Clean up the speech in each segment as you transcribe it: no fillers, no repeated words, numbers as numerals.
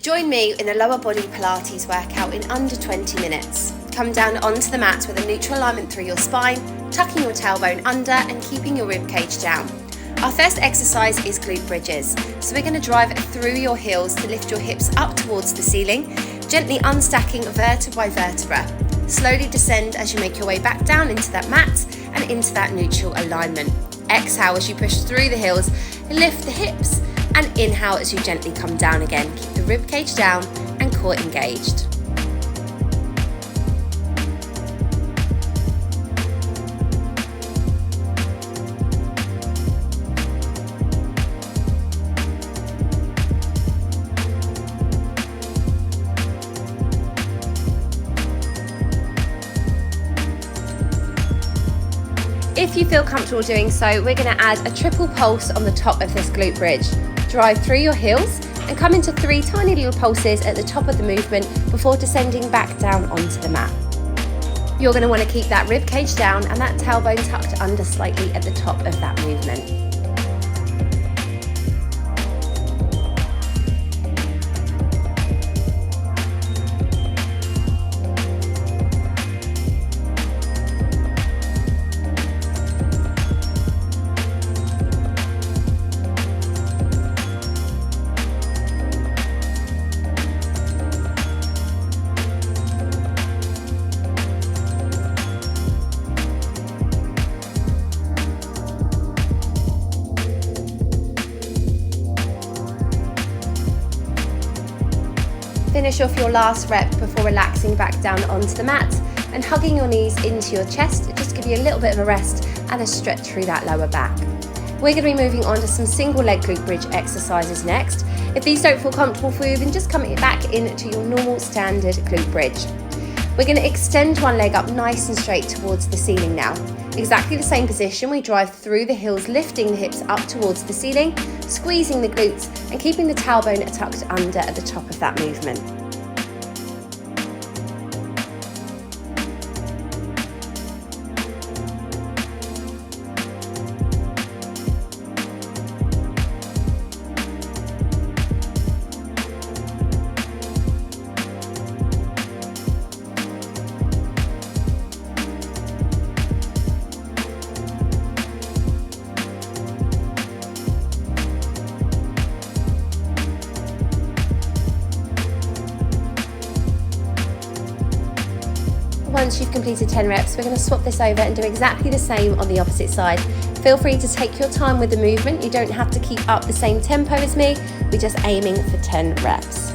Join me in a lower body Pilates workout in under 20 minutes. Come down onto the mat with a neutral alignment through your spine, tucking your tailbone under and keeping your ribcage down. Our first exercise is glute bridges. So we're going to drive through your heels to lift your hips up towards the ceiling, gently unstacking vertebra by vertebra. Slowly descend as you make your way back down into that mat and into that neutral alignment. Exhale as you push through the heels, lift the hips, and inhale as you gently come down again. Keep the ribcage down and core engaged. If you feel comfortable doing so, we're going to add a triple pulse on the top of this glute bridge. Drive through your heels and come into 3 tiny little pulses at the top of the movement before descending back down onto the mat. You're going to want to keep that rib cage down and that tailbone tucked under slightly at the top of that movement. Finish off your last rep before relaxing back down onto the mat and hugging your knees into your chest, just give you a little bit of a rest and a stretch through that lower back. We're going to be moving on to some single leg glute bridge exercises next. If these don't feel comfortable for you, then just come back into your normal standard glute bridge. We're going to extend one leg up nice and straight towards the ceiling now. Exactly the same position, we drive through the heels, lifting the hips up towards the ceiling, squeezing the glutes and keeping the tailbone tucked under at the top of that movement. Once you've completed 10 reps, we're going to swap this over and do exactly the same on the opposite side. Feel free to take your time with the movement. You don't have to keep up the same tempo as me. We're just aiming for 10 reps.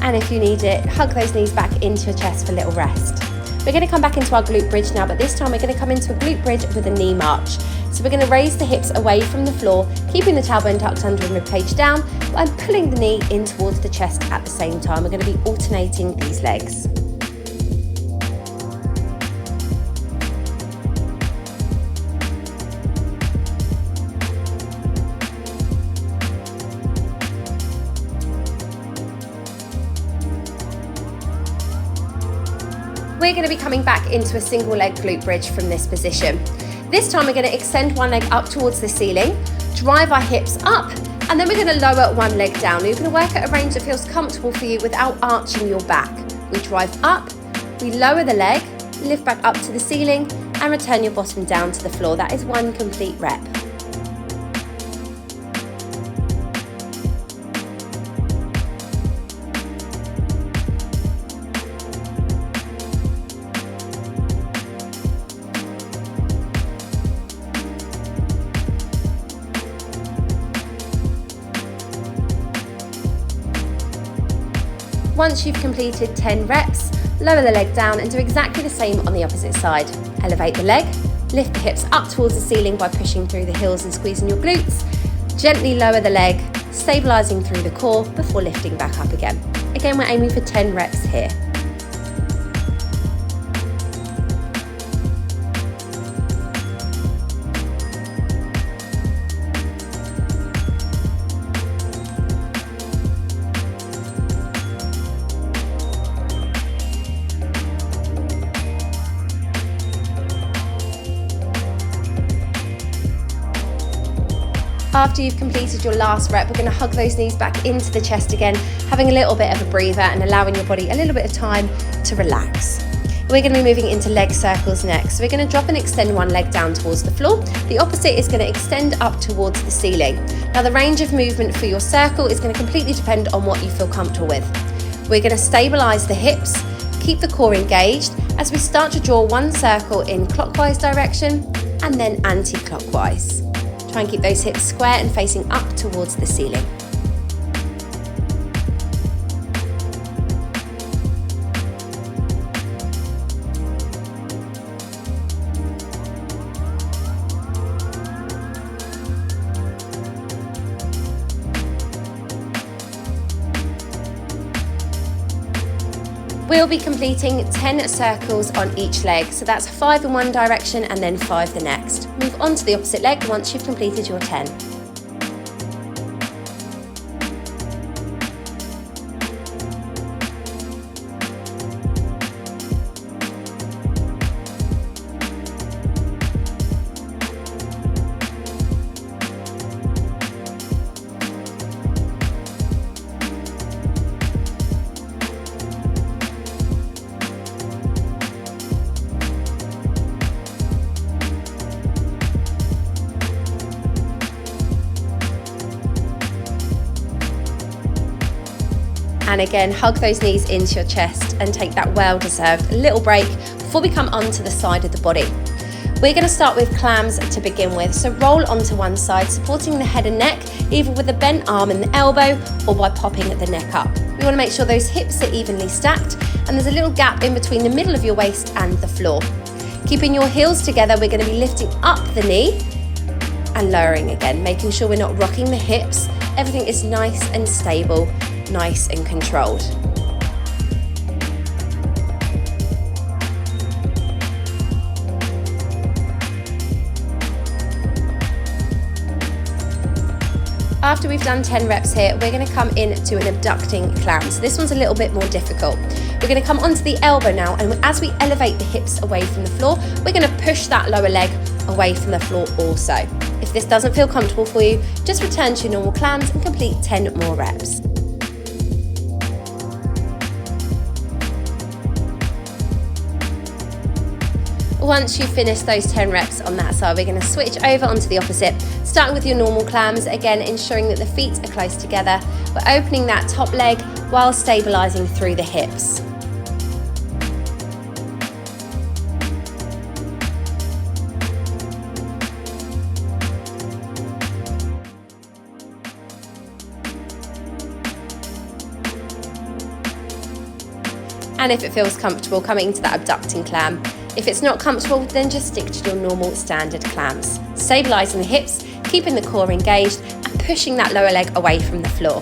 And if you need it, hug those knees back into your chest for a little rest. We're going to come back into our glute bridge now, but this time we're going to come into a glute bridge with a knee march. So we're going to raise the hips away from the floor, keeping the tailbone tucked under and ribcage down, and pulling the knee in towards the chest at the same time. We're going to be alternating these legs. We're going to be coming back into a single leg glute bridge from this position. This time we're going to extend one leg up towards the ceiling, drive our hips up, and then we're going to lower one leg down. You're going to work at a range that feels comfortable for you without arching your back. We drive up, we lower the leg, lift back up to the ceiling, and return your bottom down to the floor. That is one complete rep. Once you've completed 10 reps, lower the leg down and do exactly the same on the opposite side. Elevate the leg, lift the hips up towards the ceiling by pushing through the heels and squeezing your glutes. Gently lower the leg, stabilising through the core before lifting back up again. Again, we're aiming for 10 reps here. After you've completed your last rep, we're going to hug those knees back into the chest again, having a little bit of a breather and allowing your body a little bit of time to relax. We're going to be moving into leg circles next. So we're going to drop and extend one leg down towards the floor. The opposite is going to extend up towards the ceiling. Now the range of movement for your circle is going to completely depend on what you feel comfortable with. We're going to stabilise the hips, keep the core engaged as we start to draw one circle in clockwise direction and then anti-clockwise. Try and keep those hips square and facing up towards the ceiling. We'll be completing 10 circles on each leg, so that's 5 in one direction and then 5 the next. Move on to the opposite leg once you've completed your 10. And again, hug those knees into your chest and take that well-deserved little break before we come onto the side of the body. We're going to start with clams to begin with. So roll onto one side, supporting the head and neck, either with a bent arm and the elbow or by popping the neck up. We want to make sure those hips are evenly stacked and there's a little gap in between the middle of your waist and the floor. Keeping your heels together, we're going to be lifting up the knee and lowering again, making sure we're not rocking the hips. Everything is nice and stable, nice and controlled. After we've done 10 reps here, we're going to come into an abducting clam. So this one's a little bit more difficult. We're going to come onto the elbow now, and as we elevate the hips away from the floor, we're going to push that lower leg away from the floor also. If this doesn't feel comfortable for you, just return to your normal clams and complete 10 more reps. Once you've finished those 10 reps on that side, we're going to switch over onto the opposite, starting with your normal clams, again ensuring that the feet are close together. We're opening that top leg while stabilising through the hips. And if it feels comfortable, coming into that abducting clam. If it's not comfortable, then just stick to your normal standard clams. Stabilising the hips, keeping the core engaged, and pushing that lower leg away from the floor.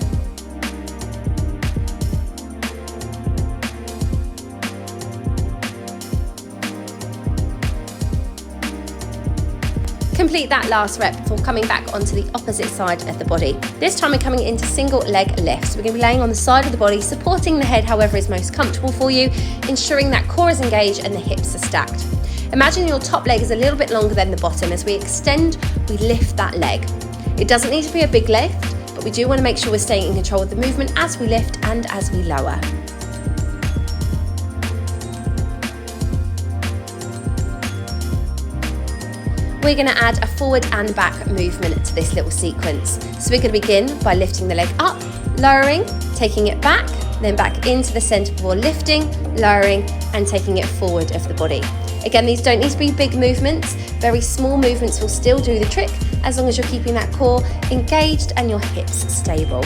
Complete that last rep before coming back onto the opposite side of the body. This time we're coming into single leg lifts. We're going to be laying on the side of the body, supporting the head however is most comfortable for you, ensuring that core is engaged and the hips are stacked. Imagine your top leg is a little bit longer than the bottom. As we extend, we lift that leg. It doesn't need to be a big lift, but we do want to make sure we're staying in control of the movement as we lift and as we lower. We're going to add a forward and back movement to this little sequence. So we're going to begin by lifting the leg up, lowering, taking it back, then back into the centre before lifting, lowering and taking it forward of the body. Again, these don't need to be big movements. Very small movements will still do the trick as long as you're keeping that core engaged and your hips stable.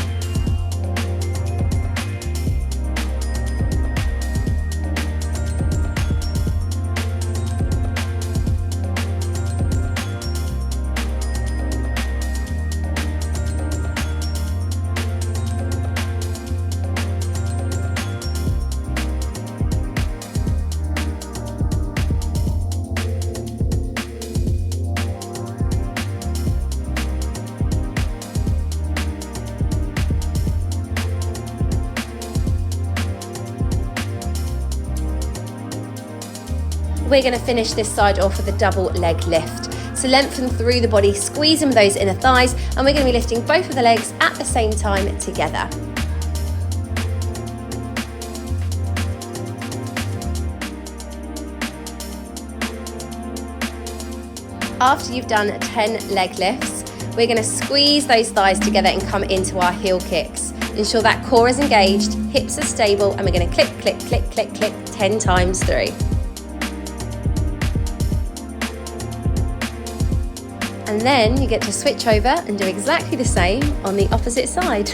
we're going to finish this side off with a double leg lift. So lengthen through the body, squeezing those inner thighs, and we're going to be lifting both of the legs at the same time together. After you've done 10 leg lifts, we're going to squeeze those thighs together and come into our heel kicks. Ensure that core is engaged, hips are stable, and we're going to click, click, click, click, click 10 times through. And then you get to switch over and do exactly the same on the opposite side.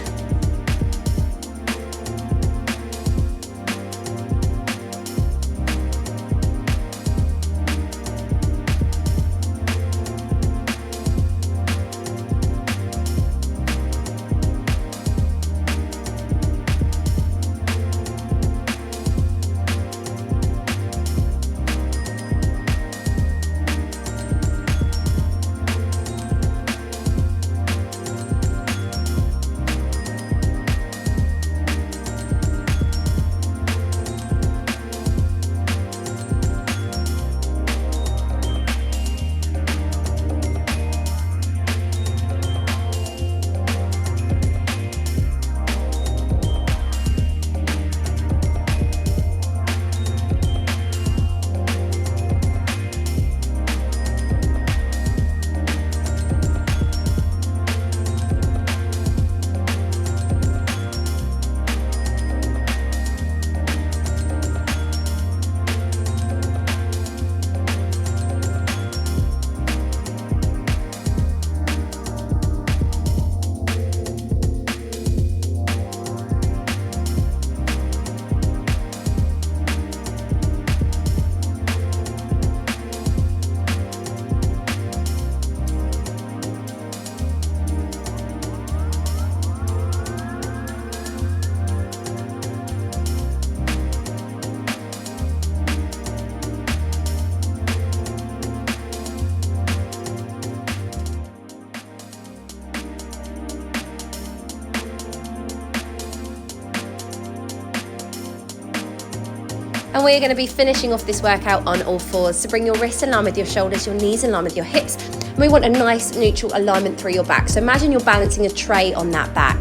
And we're going to be finishing off this workout on all fours. So bring your wrists in line with your shoulders, your knees in line with your hips. And we want a nice neutral alignment through your back. So imagine you're balancing a tray on that back.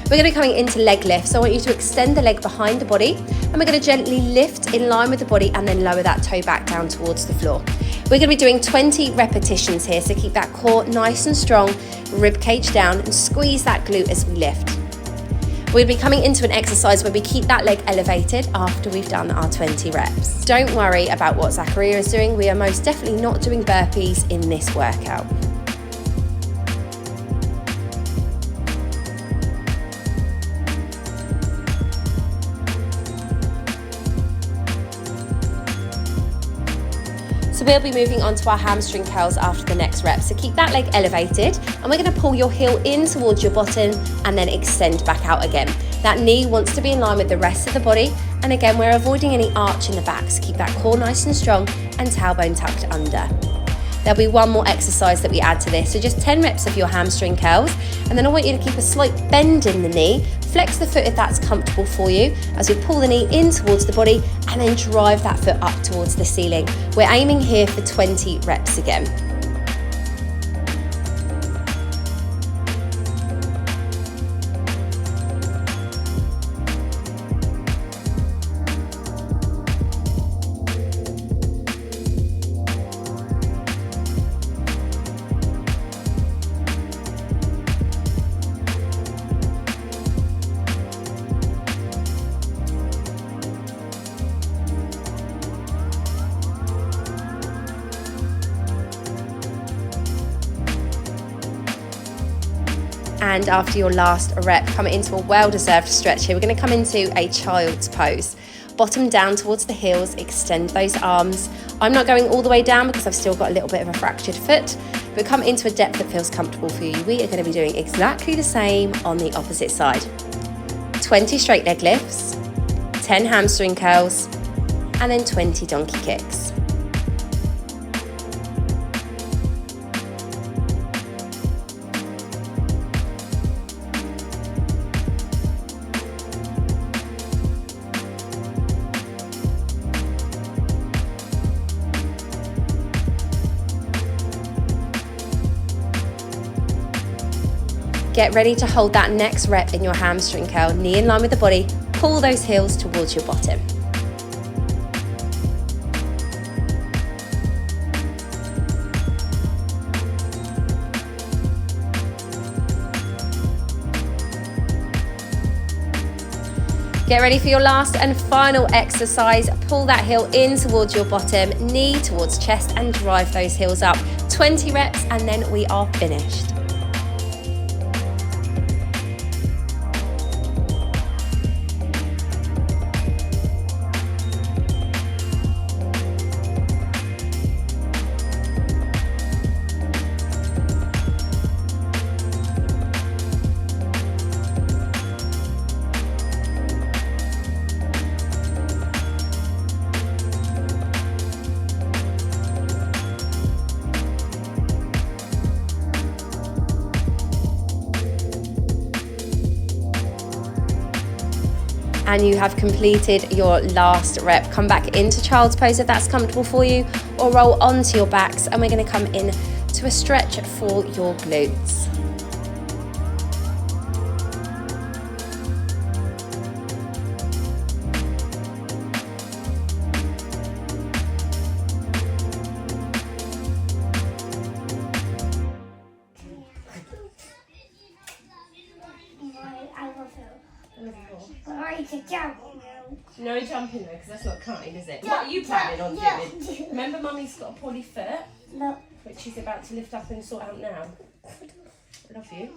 We're going to be coming into leg lifts. So I want you to extend the leg behind the body. And we're going to gently lift in line with the body and then lower that toe back down towards the floor. We're going to be doing 20 repetitions here. So keep that core nice and strong, rib cage down, and squeeze that glute as we lift. We'll be coming into an exercise where we keep that leg elevated after we've done our 20 reps. Don't worry about what Zachariah is doing. We are most definitely not doing burpees in this workout. So we'll be moving on to our hamstring curls after the next rep. So keep that leg elevated and we're going to pull your heel in towards your bottom and then extend back out again. That knee wants to be in line with the rest of the body. And again, we're avoiding any arch in the back. So keep that core nice and strong and tailbone tucked under. There'll be one more exercise that we add to this. So just 10 reps of your hamstring curls. And then I want you to keep a slight bend in the knee. Flex the foot if that's comfortable for you as we pull the knee in towards the body and then drive that foot up towards the ceiling. We're aiming here for 20 reps again. And after your last rep, come into a well-deserved stretch here. We're going to come into a child's pose. Bottom down towards the heels, extend those arms. I'm not going all the way down because I've still got a little bit of a fractured foot, but come into a depth that feels comfortable for you. We are going to be doing exactly the same on the opposite side. 20 straight leg lifts, 10 hamstring curls, and then 20 donkey kicks. Get ready to hold that next rep in your hamstring curl, knee in line with the body, pull those heels towards your bottom. Get ready for your last and final exercise. Pull that heel in towards your bottom, knee towards chest, and drive those heels up. 20 reps and then we are finished. And you have completed your last rep. Come back into child's pose if that's comfortable for you, or roll onto your backs, and we're going to come in to a stretch for your glutes. No jumping though, because that's not kind, is it? What are you planning on doing? Remember Mummy's got a poorly foot? No. Which she's about to lift up and sort out now. I love you.